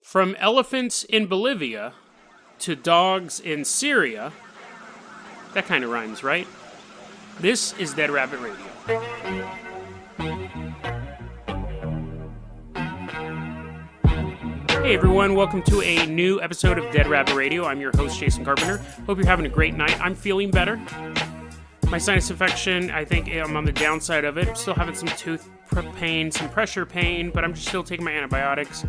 From elephants in Bolivia to dogs in Syria. That kind of rhymes, right? This is Dead Rabbit Radio. Hey everyone, welcome to a new episode of Dead Rabbit Radio. I'm your host, Jason Carpenter. Hope you're having a great night. I'm feeling better. My sinus infection, I think I'm on the downside of it. I'm still having some tooth pain, some pressure pain, but I'm just still taking my antibiotics.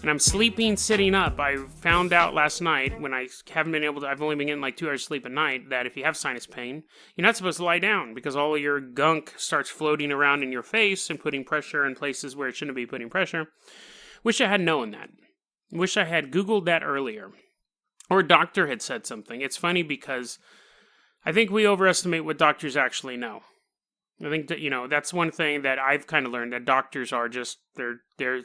And I'm sleeping sitting up. I found out last night when I haven't been able to, I've only been getting like 2 hours sleep a night, that if you have sinus pain, you're not supposed to lie down because all of your gunk starts floating around in your face and putting pressure in places where it shouldn't be putting pressure. Wish I had known that. Wish I had Googled that earlier. Or a doctor had said something. It's funny because I think we overestimate what doctors actually know. I think that, that's one thing that I've kind of learned, that doctors are just, they're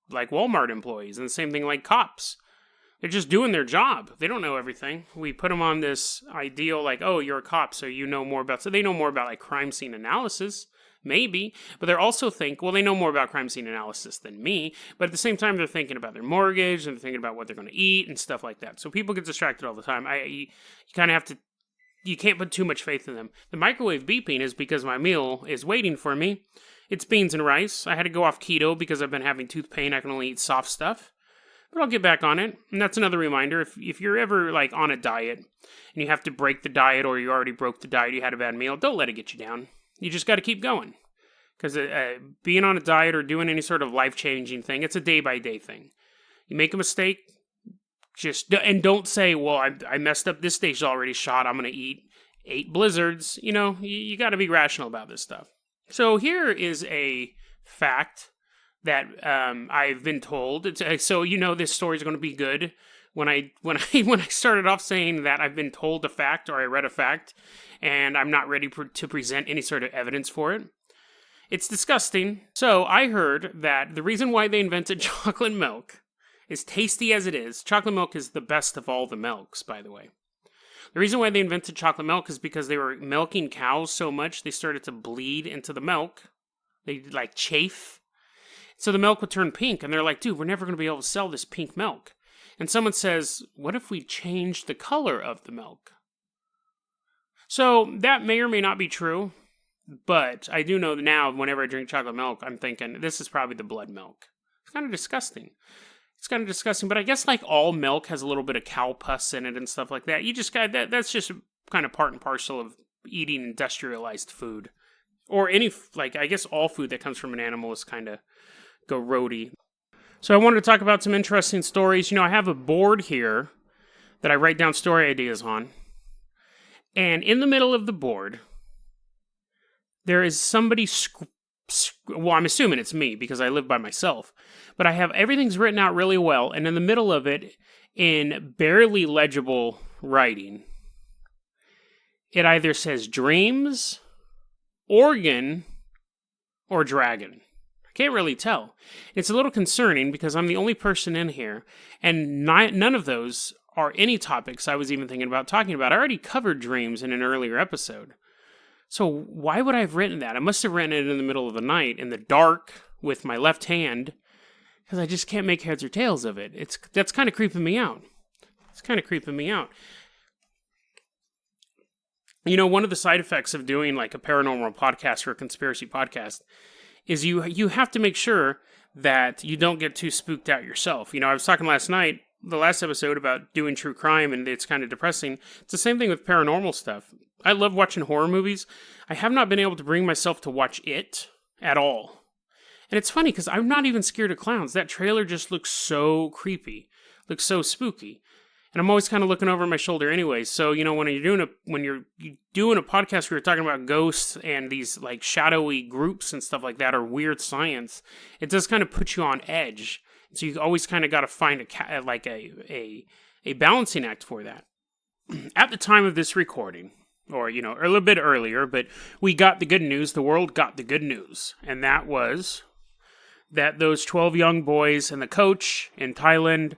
like Walmart employees, and the same thing like cops. They're just doing their job. They don't know everything. We put them on this ideal, like, oh, you're a cop, so you know more about, so they know more about like crime scene analysis, maybe, but they also think, well, they know more about crime scene analysis than me, but at the same time, they're thinking about their mortgage, and they're thinking about what they're going to eat, and stuff like that. So people get distracted all the time. You kind of have to, you can't put too much faith in them. The microwave beeping is because my meal is waiting for me. It's beans and rice. I had to go off keto because I've been having tooth pain. I can only eat soft stuff. But I'll get back on it. And that's another reminder. If you're ever like on a diet and you have to break the diet, or you already broke the diet, you had a bad meal, don't let it get you down. You just got to keep going. Because being on a diet or doing any sort of life-changing thing, it's a day-by-day thing. You make a mistake, and don't say, well, I messed up. This steak's already shot. I'm going to eat 8 blizzards. You got to be rational about this stuff. So here is a fact that I've been told. This story is going to be good. When I started off saying that I've been told a fact, or I read a fact, and I'm not ready to present any sort of evidence for it. It's disgusting. So I heard that the reason why they invented chocolate milk, as tasty as it is, chocolate milk is the best of all the milks, by the way. The reason why they invented chocolate milk is because they were milking cows so much, they started to bleed into the milk. They like chafe. So the milk would turn pink, and they're like, dude, we're never going to be able to sell this pink milk. And someone says, what if we changed the color of the milk? So that may or may not be true, but I do know that now whenever I drink chocolate milk, I'm thinking, this is probably the blood milk. It's kind of disgusting. But I guess like all milk has a little bit of cow pus in it and stuff like that. You just got that. That's just kind of part and parcel of eating industrialized food, or any, like, I guess all food that comes from an animal is kind of go roady. So I wanted to talk about some interesting stories. I have a board here that I write down story ideas on, and in the middle of the board, there is somebody. Well, I'm assuming it's me because I live by myself, but I have everything's written out really well, and in the middle of it, in barely legible writing, it either says dreams, organ, or dragon. I can't really tell. It's a little concerning because I'm the only person in here, and none of those are any topics I was even thinking about talking about. I already covered dreams in an earlier episode. So why would I have written that? I must have written it in the middle of the night, in the dark, with my left hand, because I just can't make heads or tails of it. That's kind of creeping me out. One of the side effects of doing like a paranormal podcast or a conspiracy podcast is you have to make sure that you don't get too spooked out yourself. I was talking the last episode, about doing true crime, and it's kind of depressing. It's the same thing with paranormal stuff. I love watching horror movies. I have not been able to bring myself to watch it at all. And it's funny because I'm not even scared of clowns. That trailer just looks so creepy, looks so spooky. And I'm always kind of looking over my shoulder anyway. So, when you're doing a podcast where you're talking about ghosts and these like shadowy groups and stuff like that, or weird science, it does kind of put you on edge. So you always kind of got to find a balancing act for that. At the time of this recording, or a little bit earlier, but we got the good news. The world got the good news, and that was that those 12 young boys and the coach in Thailand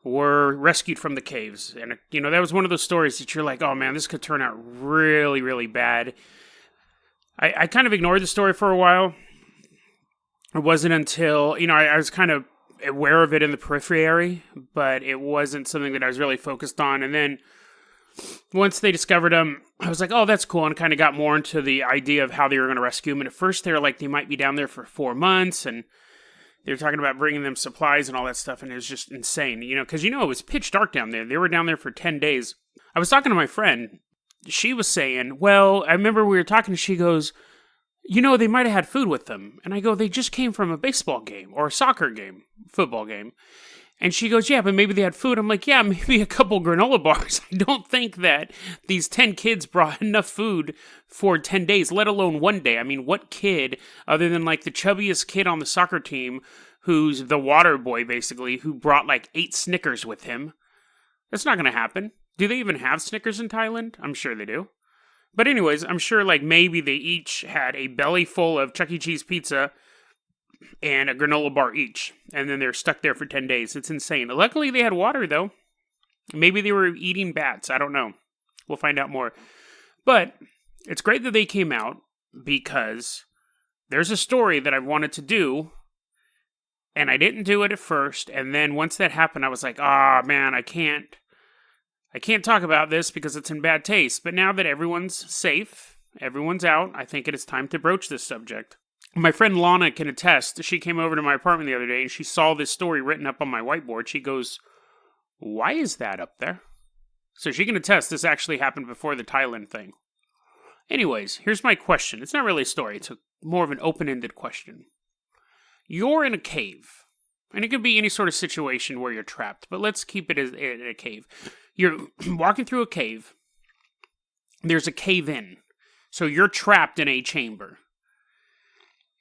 were rescued from the caves. And, that was one of those stories that you're like, oh man, this could turn out really, really bad. I kind of ignored the story for a while. It wasn't until, I was kind of aware of it in the periphery, but it wasn't something that I was really focused on. And then once they discovered him, I was like, oh, that's cool, and kind of got more into the idea of how they were going to rescue him. And at first, they were like, they might be down there for 4 months, and they were talking about bringing them supplies and all that stuff, and it was just insane, because, it was pitch dark down there. They were down there for 10 days. I was talking to my friend. She was saying, well, I remember we were talking, and she goes, they might have had food with them. And I go, they just came from a baseball game or a soccer game, football game. And she goes, yeah, but maybe they had food. I'm like, yeah, maybe a couple granola bars. I don't think that these 10 kids brought enough food for 10 days, let alone one day. I mean, what kid, other than like the chubbiest kid on the soccer team, who's the water boy, basically, who brought like 8 Snickers with him? That's not going to happen. Do they even have Snickers in Thailand? I'm sure they do. But anyways, I'm sure like maybe they each had a belly full of Chuck E. Cheese pizza and a granola bar each. And then they're stuck there for 10 days. It's insane. Luckily, they had water, though. Maybe they were eating bats. I don't know. We'll find out more. But it's great that they came out because there's a story that I wanted to do. And I didn't do it at first. And then once that happened, I was like, man, I can't talk about this because it's in bad taste. But now that everyone's safe, everyone's out, I think it is time to broach this subject. My friend Lana can attest. She came over to my apartment the other day and she saw this story written up on my whiteboard. She goes, why is that up there? So she can attest this actually happened before the Thailand thing. Anyways, here's my question. It's not really a story. It's more of an open-ended question. You're in a cave. And it could be any sort of situation where you're trapped. But let's keep it as a cave. You're walking through a cave. There's a cave in. So you're trapped in a chamber.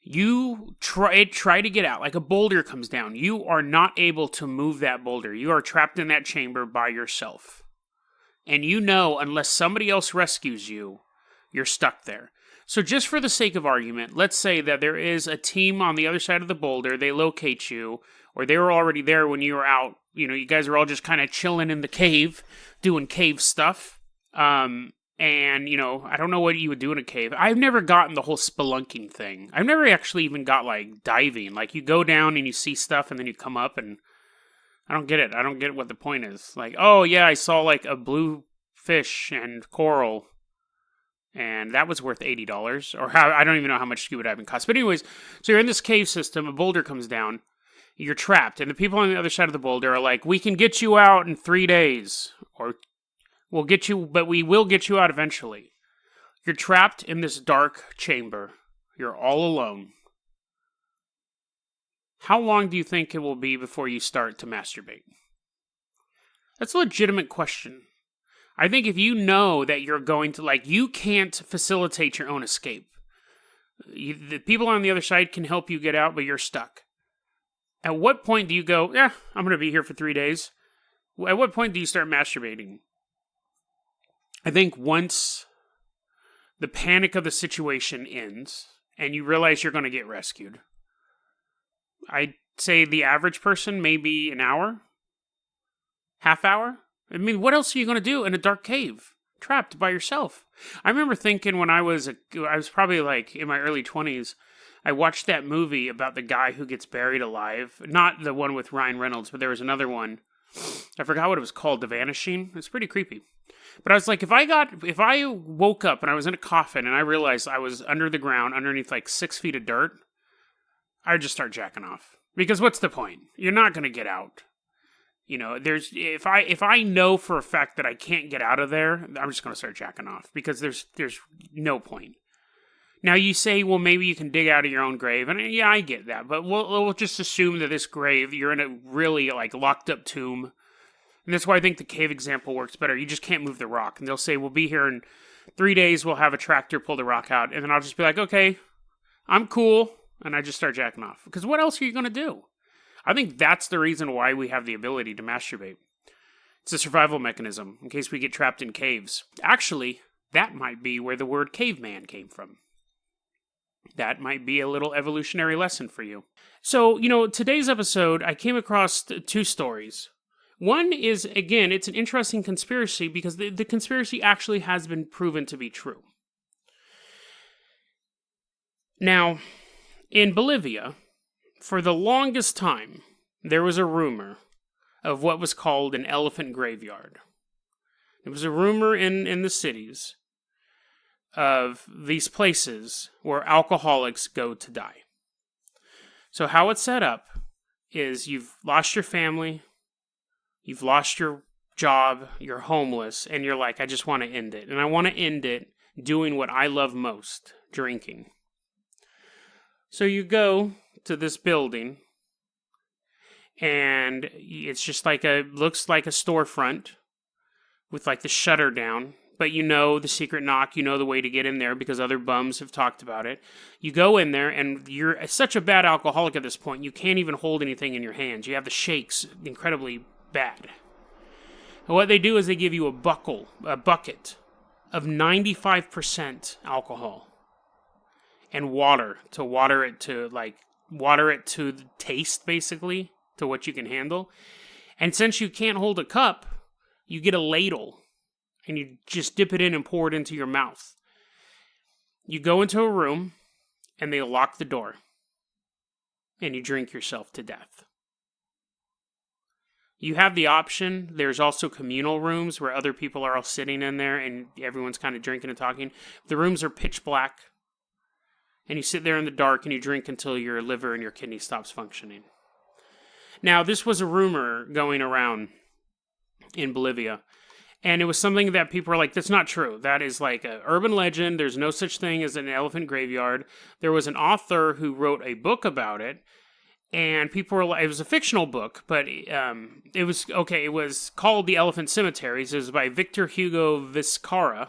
You try to get out, like a boulder comes down. You are not able to move that boulder. You are trapped in that chamber by yourself. And unless somebody else rescues you, you're stuck there. So just for the sake of argument, let's say that there is a team on the other side of the boulder. They locate you, or they were already there when you were out. You guys are all just kind of chilling in the cave, doing cave stuff. And, I don't know what you would do in a cave. I've never gotten the whole spelunking thing. I've never actually even got, like, diving. Like, you go down and you see stuff and then you come up and I don't get it. I don't get what the point is. Like, oh, yeah, I saw, like, a blue fish and coral and that was worth $80. Or I don't even know how much scuba diving costs. But anyways, so you're in this cave system. A boulder comes down. You're trapped. And the people on the other side of the boulder are like, we can get you out in 3 days. Or we'll get you, but we will get you out eventually. You're trapped in this dark chamber. You're all alone. How long do you think it will be before you start to masturbate? That's a legitimate question. I think if you know that you're going to, you can't facilitate your own escape. The people on the other side can help you get out, but you're stuck. At what point do you go, I'm going to be here for 3 days? At what point do you start masturbating? I think once the panic of the situation ends and you realize you're going to get rescued, I'd say the average person, maybe an hour, half hour. I mean, what else are you going to do in a dark cave, trapped by yourself? I remember thinking when I was probably like in my early 20s, I watched that movie about the guy who gets buried alive. Not the one with Ryan Reynolds, but there was another one. I forgot what it was called, The Vanishing. It's pretty creepy. But I was like, if I woke up and I was in a coffin and I realized I was under the ground, underneath like 6 feet of dirt, I'd just start jacking off. Because what's the point? You're not going to get out. If I know for a fact that I can't get out of there, I'm just going to start jacking off. Because there's no point. Now you say, well, maybe you can dig out of your own grave. And yeah, I get that. But we'll just assume that this grave, you're in a really locked up tomb. And that's why I think the cave example works better. You just can't move the rock. And they'll say, we'll be here in 3 days. We'll have a tractor pull the rock out. And then I'll just be like, okay, I'm cool. And I just start jacking off. Because what else are you going to do? I think that's the reason why we have the ability to masturbate. It's a survival mechanism in case we get trapped in caves. Actually, that might be where the word caveman came from. That might be a little evolutionary lesson for you. So, today's episode, I came across 2 stories. One is, again, it's an interesting conspiracy because the conspiracy actually has been proven to be true. Now, in Bolivia, for the longest time, there was a rumor of what was called an elephant graveyard. It was a rumor in the cities of these places where alcoholics go to die. So how it's set up is you've lost your family, you've lost your job, you're homeless, and you're like, I just want to end it. And I want to end it doing what I love most, drinking. So you go to this building, and it's just looks like a storefront with like the shutter down. But you know the secret knock, you know the way to get in there because other bums have talked about it. You go in there, and you're such a bad alcoholic at this point, you can't even hold anything in your hands. You have the shakes incredibly bad. And what they do is they give you a bucket of 95% alcohol and water to water it to the taste, basically, to what you can handle. And since you can't hold a cup, you get a ladle. And you just dip it in and pour it into your mouth. You go into a room, and they lock the door. And you drink yourself to death. You have the option. There's also communal rooms where other people are all sitting in there, and everyone's kind of drinking and talking. The rooms are pitch black. And you sit there in the dark, and you drink until your liver and your kidney stops functioning. Now, this was a rumor going around in Bolivia. And it was something that people were like, that's not true. That is like an urban legend. There's no such thing as an elephant graveyard. There was an author who wrote a book about it. And people were like, it was a fictional book, but it was called The Elephant Cemeteries. It was by Victor Hugo Vizcarra.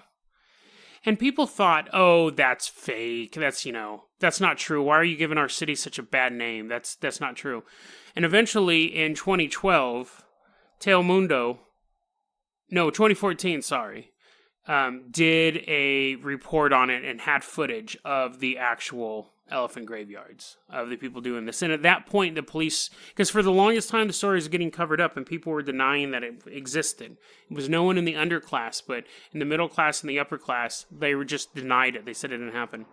And people thought, oh, that's fake. That's not true. Why are you giving our city such a bad name? That's not true. And eventually in 2014, did a report on it and had footage of the actual elephant graveyards, of the people doing this. And at that point, the police, because for the longest time, the story was getting covered up and people were denying that it existed. It was no one in the underclass, but in the middle class and the upper class, they were just denied it. They said it didn't happen.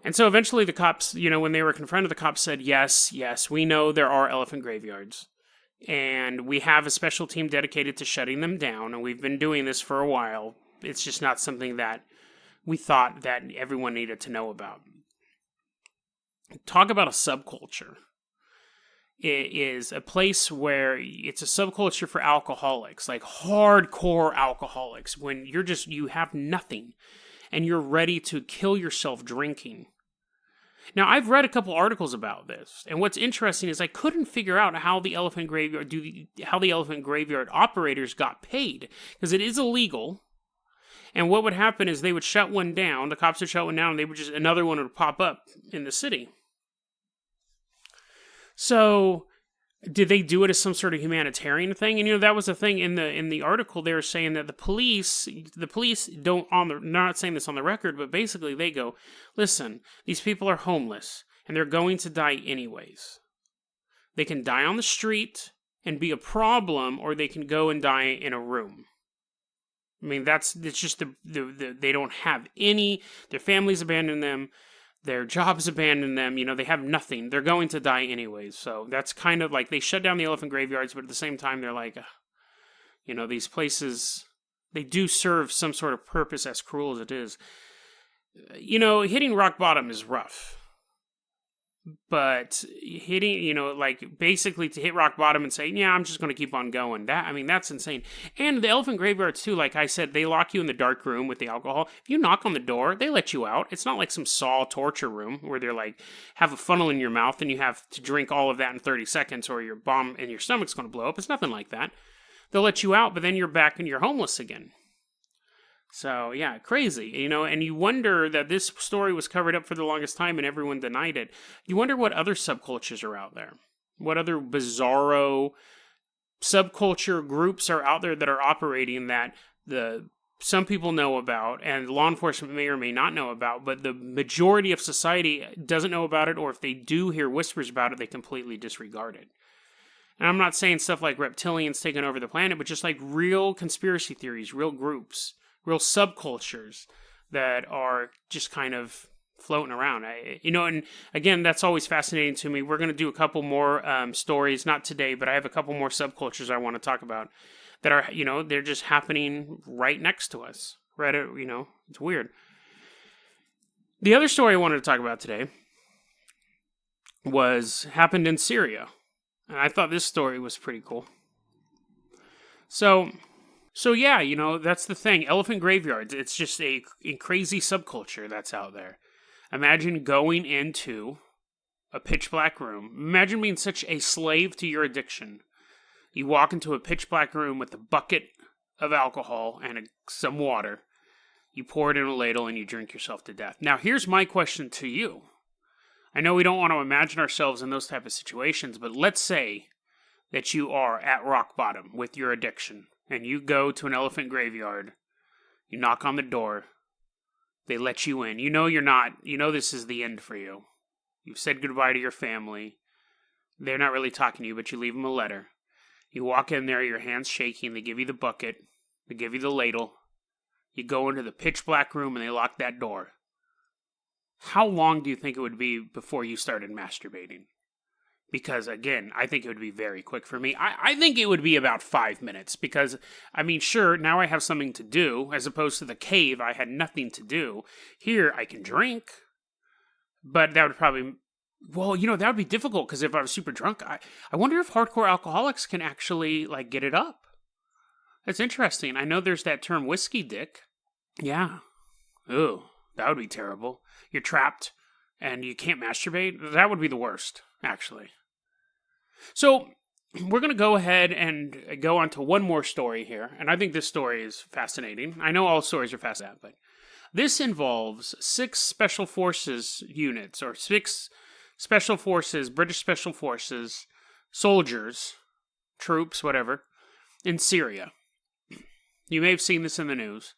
And so eventually the cops, when they were confronted, the cops said, yes, we know there are elephant graveyards. And we have a special team dedicated to shutting them down, and we've been doing this for a while. It's just not something that we thought that everyone needed to know about. Talk about a subculture. It is a place where it's a subculture for alcoholics, like hardcore alcoholics, when you have nothing, and you're ready to kill yourself drinking. Now, I've read a couple articles about this, and what's interesting is I couldn't figure out how the elephant graveyard operators got paid, because it is illegal. And what would happen is they would shut one down, the cops would shut one down, and another one would pop up in the city. So, did they do it as some sort of humanitarian thing? And that was a thing in the article. They were saying that the police don't not saying this on the record, but basically they go, listen, these people are homeless and they're going to die anyways. They can die on the street and be a problem, or they can go and die in a room. I mean, it's just they don't have their families abandon them. Their jobs abandon them, they have nothing. They're going to die anyways. So that's kind of like they shut down the elephant graveyards, but at the same time, they're like, these places, they do serve some sort of purpose, as cruel as it is. Hitting rock bottom is rough. But hitting, basically to hit rock bottom and say, yeah, I'm just going to keep on going. That's insane. And the elephant graveyards, too, like I said, they lock you in the dark room with the alcohol. If you knock on the door, they let you out. It's not like some Saw torture room where they're like, have a funnel in your mouth and you have to drink all of that in 30 seconds or your bomb and your stomach's going to blow up. It's nothing like that. They'll let you out, but then you're back and you're homeless again. So, yeah, crazy, and you wonder that this story was covered up for the longest time and everyone denied it. You wonder what other subcultures are out there. What other bizarro subculture groups are out there that are operating that some people know about and law enforcement may or may not know about, but the majority of society doesn't know about it, or if they do hear whispers about it, they completely disregard it. And I'm not saying stuff like reptilians taking over the planet, but just like real conspiracy theories, real groups, real subcultures that are just kind of floating around. And again, that's always fascinating to me. We're going to do a couple more stories, not today, but I have a couple more subcultures I want to talk about that are, they're just happening right next to us. Right, it's weird. The other story I wanted to talk about today happened in Syria. And I thought this story was pretty cool. So yeah, that's the thing. Elephant graveyards, it's just a crazy subculture that's out there. Imagine going into a pitch black room. Imagine being such a slave to your addiction. You walk into a pitch black room with a bucket of alcohol and some water. You pour it in a ladle and you drink yourself to death. Now, here's my question to you. I know we don't want to imagine ourselves in those type of situations, but let's say that you are at rock bottom with your addiction and you go to an elephant graveyard. You knock on the door. They let you in. This is the end for you. You've said goodbye to your family. They're not really talking to you, but you leave them a letter. You walk in there, your hands shaking. They give you the bucket. They give you the ladle. You go into the pitch black room and they lock that door. How long do you think it would be before you started masturbating? Because, again, I think it would be very quick for me. I think it would be about 5 minutes because, sure, now I have something to do. As opposed to the cave, I had nothing to do. Here, I can drink. But that would probably... Well, that would be difficult because if I was super drunk, I wonder if hardcore alcoholics can actually, get it up. That's interesting. I know there's that term whiskey dick. Yeah. Ooh, that would be terrible. You're trapped and you can't masturbate. That would be the worst, actually. So, we're going to go ahead and go on to one more story here. And I think this story is fascinating. I know all stories are fascinating, but this involves 6 special forces units, or 6 special forces, British special forces, soldiers, troops, whatever, in Syria. You may have seen this in the news.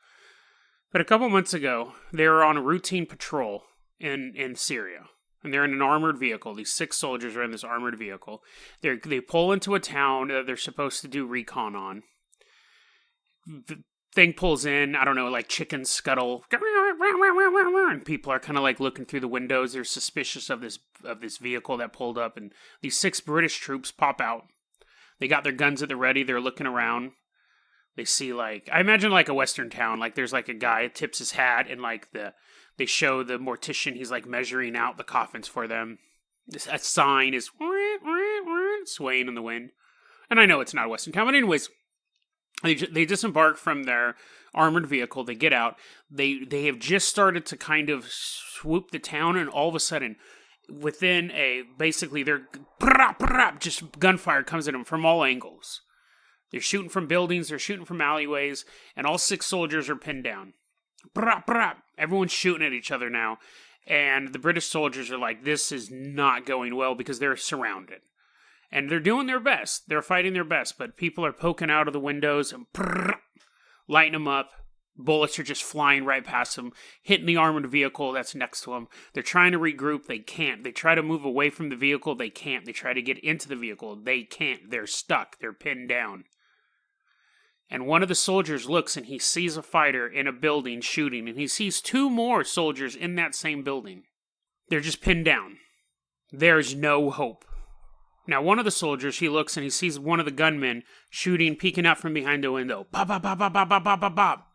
But a couple months ago, they were on a routine patrol in Syria. And they're in an armored vehicle. These 6 soldiers are in this armored vehicle. They pull into a town that they're supposed to do recon on. The thing pulls in, I don't know, like chickens scuttle. And people are kind of looking through the windows. They're suspicious of this vehicle that pulled up. And these 6 British troops pop out. They got their guns at the ready. They're looking around. They see I imagine a Western town. There's a guy tips his hat and they show the mortician, he's measuring out the coffins for them. A sign is swaying in the wind. And I know it's not a Western town, but anyways, they disembark from their armored vehicle. They get out. They have just started to kind of swoop the town, and all of a sudden, within basically they're just gunfire comes at them from all angles. They're shooting from buildings, they're shooting from alleyways, and all 6 soldiers are pinned down. Everyone's shooting at each other now. And the British soldiers are this is not going well because they're surrounded. And they're doing their best. They're fighting their best. But people are poking out of the windows and lighting them up. Bullets are just flying right past them, hitting the armored vehicle that's next to them. They're trying to regroup. They can't. They try to move away from the vehicle. They can't. They try to get into the vehicle. They can't. They're stuck. They're pinned down. And one of the soldiers looks and he sees a fighter in a building shooting, and he sees 2 more soldiers in that same building. They're just pinned down. There's no hope. Now, one of the soldiers, he looks and he sees one of the gunmen shooting, peeking out from behind the window. Bop, bop, bop, bop, bop, bop, bop, bop, bop.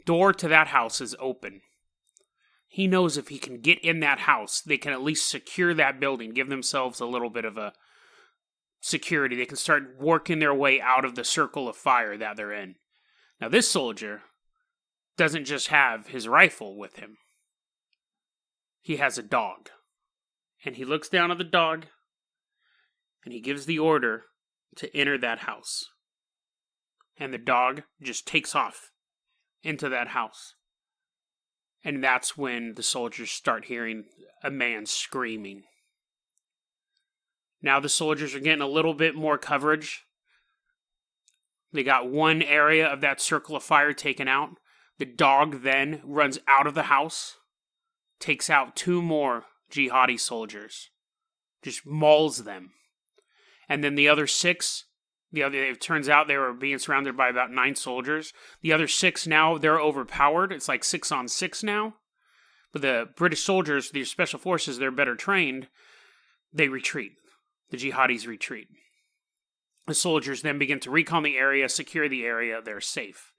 Door to that house is open. He knows if he can get in that house, they can at least secure that building, give themselves a little bit of a security. They can start working their way out of the circle of fire that they're in. Now, this soldier doesn't just have his rifle with him. He has a dog. And he looks down at the dog, and he gives the order to enter that house. And the dog just takes off into that house. And that's when the soldiers start hearing a man screaming. Now the soldiers are getting a little bit more coverage. They got one area of that circle of fire taken out. The dog then runs out of the house, takes out 2 more Jihadi soldiers, just mauls them. And then the other 6, it turns out they were being surrounded by about 9 soldiers. The other 6 now, they're overpowered. It's 6 on 6 now. But the British soldiers, these special forces, they're better trained, they retreat. The jihadis retreat. The soldiers then begin to recon the area, secure the area, they're safe.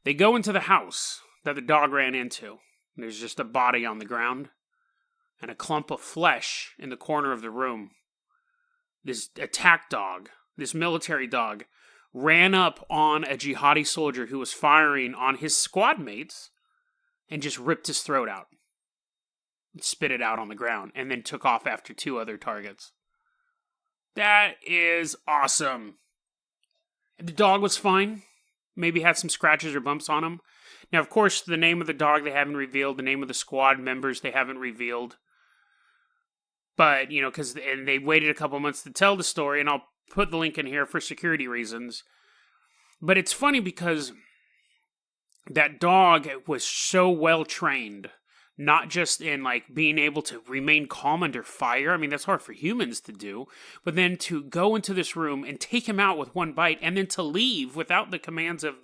They go into the house that the dog ran into. There's just a body on the ground and a clump of flesh in the corner of the room. This attack dog, this military dog, ran up on a jihadi soldier who was firing on his squad mates and just ripped his throat out. Spit it out on the ground and then took off after 2 other targets. That is awesome. The dog was fine. Maybe had some scratches or bumps on him. Now, of course, the name of the dog they haven't revealed. The name of the squad members they haven't revealed. But, because they waited a couple months to tell the story, and I'll put the link in here for security reasons. But it's funny because that dog was so well trained. Not just in, being able to remain calm under fire. I mean, that's hard for humans to do. But then to go into this room and take him out with 1 bite, and then to leave without the commands of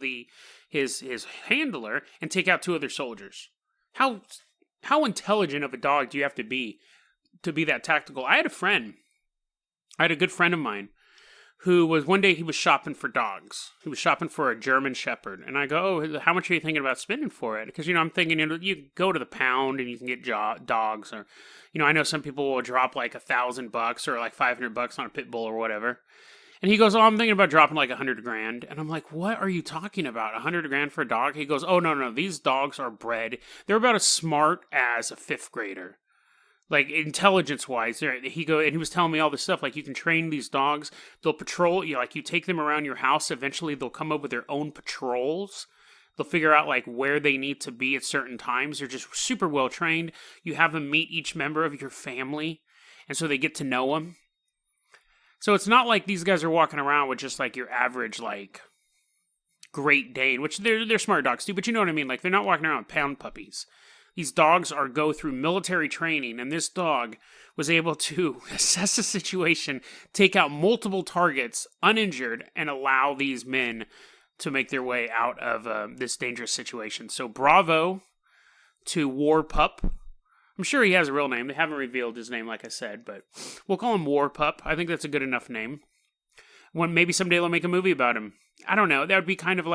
his handler and take out 2 other soldiers. How intelligent of a dog do you have to be that tactical? I had a good friend of mine who was, one day he was shopping for dogs. He was shopping for a German Shepherd. And I go, oh, how much are you thinking about spending for it? Because, I'm thinking, you go to the pound and you can get dogs. Or, I know some people will drop $1,000 or $500 on a pit bull or whatever. And he goes, oh, I'm thinking about dropping $100,000. And I'm like, what are you talking about? $100,000 for a dog? He goes, oh, no, these dogs are bred. They're about as smart as a 5th grader. Intelligence-wise, he was telling me all this stuff. You can train these dogs. They'll patrol. You take them around your house. Eventually, they'll come up with their own patrols. They'll figure out where they need to be at certain times. They're just super well trained. You have them meet each member of your family, and so they get to know them. So it's not like these guys are walking around with just your average Great Dane, which they're smart dogs too. But you know what I mean. They're not walking around with pound puppies. These dogs go through military training, and this dog was able to assess the situation, take out multiple targets uninjured, and allow these men to make their way out of this dangerous situation. So bravo to War Pup. I'm sure he has a real name. They haven't revealed his name, like I said, but we'll call him War Pup. I think that's a good enough name. Maybe someday they'll make a movie about him. I don't know. That would be kind of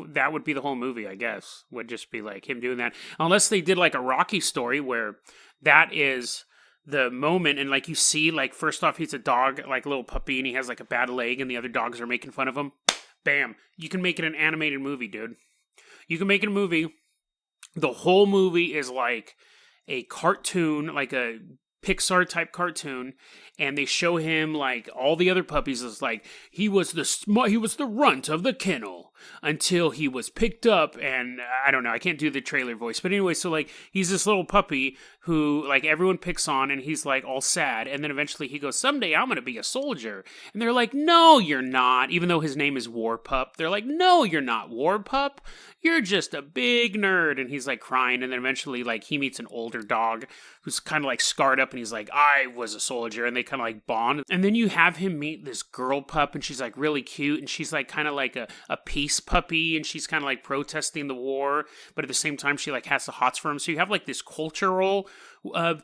that would be the whole movie, I guess. Would just be him doing that. Unless they did a Rocky story where that is the moment and you see first off he's a dog, a little puppy, and he has a bad leg and the other dogs are making fun of him. Bam. You can make it an animated movie, dude. You can make it a movie. The whole movie is a cartoon, a Pixar type cartoon, and they show him all the other puppies is he was the runt of the kennel until he was picked up, and I don't know, I can't do the trailer voice, but anyway, so he's this little puppy who everyone picks on, and he's all sad, and then eventually he goes, someday I'm gonna be a soldier, and they're like, no you're not, even though his name is War Pup. They're like, no you're not, War Pup, you're just a big nerd. And he's crying, and then eventually he meets an older dog who's kind of scarred up, and he's like, I was a soldier, and they kind of bond. And then you have him meet this girl pup, and she's really cute, and she's kind of a peace puppy, and she's kind of protesting the war, but at the same time she has the hots for him. So you have this cultural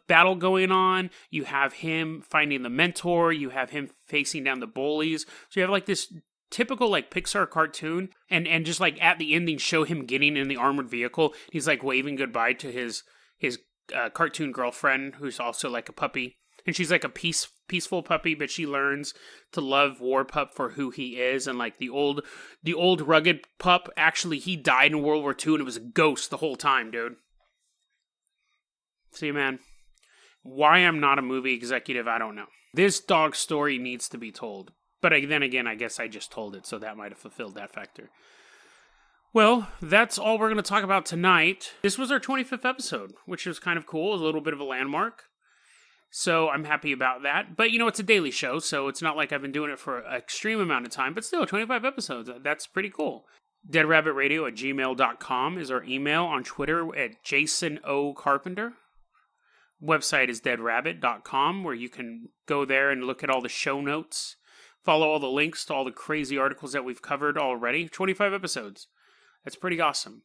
battle going on. You have him finding the mentor, you have him facing down the bullies. So you have this typical Pixar cartoon, and just at the ending show him getting in the armored vehicle. He's waving goodbye to his cartoon girlfriend, who's also a puppy, and she's a peaceful puppy, but she learns to love War Pup for who he is. And the old rugged pup, actually he died in World War II, and it was a ghost the whole time, dude. See, man, why I'm not a movie executive, I don't know. This dog story needs to be told. But then again, I guess I just told it, so that might have fulfilled that factor. Well, that's all we're going to talk about tonight. This was our 25th episode, which was kind of cool, a little bit of a landmark. So I'm happy about that. But, it's a daily show, so it's not like I've been doing it for an extreme amount of time. But still, 25 episodes, that's pretty cool. DeadRabbitRadio@gmail.com is our email. On Twitter at Jason O. Carpenter. Website is deadrabbit.com, where you can go there and look at all the show notes. Follow all the links to all the crazy articles that we've covered already. 25 episodes. That's pretty awesome.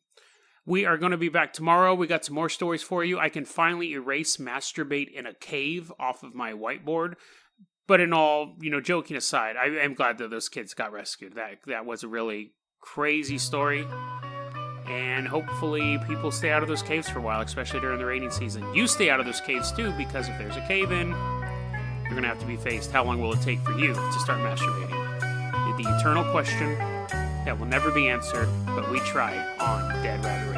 We are going to be back tomorrow. We got some more stories for you. I can finally erase masturbate in a cave off of my whiteboard. But in all, joking aside, I am glad that those kids got rescued. That was a really crazy story. And hopefully people stay out of those caves for a while, especially during the rainy season. You stay out of those caves too, because if there's a cave in, you're going to have to be faced. How long will it take for you to start masturbating? The eternal question that will never be answered, but we try on Dead Rabbit Radio.